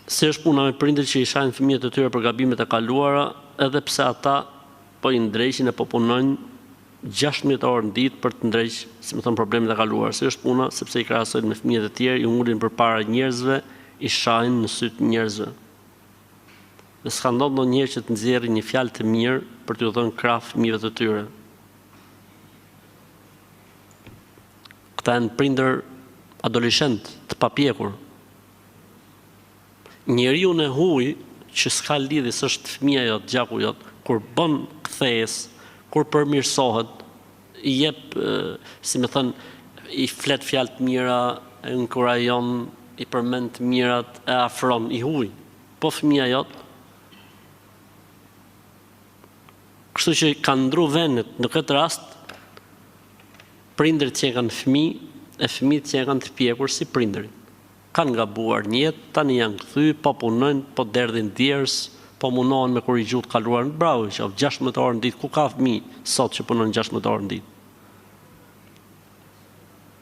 Si është puna me prindërit që i shajnë fëmijët e tyre për gabimet e kaluara, edhe pse ata po i ndrejshin e po punojnë 16 orë në ditë për të ndrejsh, si më thon, problemet e kaluara. Si është puna, sepse i krahasojnë me fëmijët e tjerë, i ngulin përpara njerëzve, i shajnë në syt njerëzve. Dhe s'ka ndodhur ndonjëherë që të nxjerrin një fjalë të mirë për t'u dhënë krah fëmijëve të tyre. Këta janë prindër adoleshent të papjekur. Njeriu në huj që s'ka lidhje s'është fëmia jot, gjaku jot, kur bën kthesë, kur përmirësohet, i jep, si më thën, i flet fjalë të mira, e inkurajon, i përmend të mirat, e afron, i huj. Po fëmia jot. Kështu që kanë ndru vendet në këtë rast, prindërit që kanë fëmijë, e fëmijët që kanë të pjekur si prindërit. Kanë gabuar një jetë, tani janë kthy, po punojnë, po derdhin djerës, po munohen me korrigju të kaluar. Bravo, që 16 orë në ditë, ku ka fëmijë sot që punojnë 16 orë në ditë?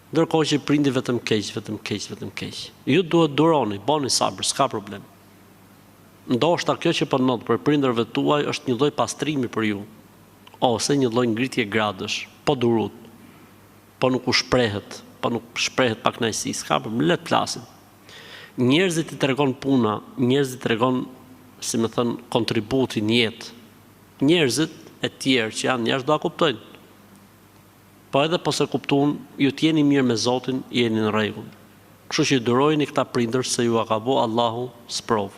Ndërkohë që prindi vetëm keq. Ju duhet duroni, bani sabër, s'ka problem. Ndoshta kjo që po ndodh për prindërve tuaj është një lloj pastrimi për ju, ose një lloj ngritje gradësh, po durut, po nuk u shprehet, po nuk shprehet pa kënaqësi, s'ka problem, le të flasim. Njerëzit i tregon puna, njerëzit i tregon, si më thën, kontributi në jetë. Njerëzit e tjerë që janë jashtë do a kuptojnë. Po edhe po se kuptuan, ju t'jeni mirë me Zotin, jeni në rregull. Kështu që durojeni këta prindër se ju a ka bo Allahu sprov.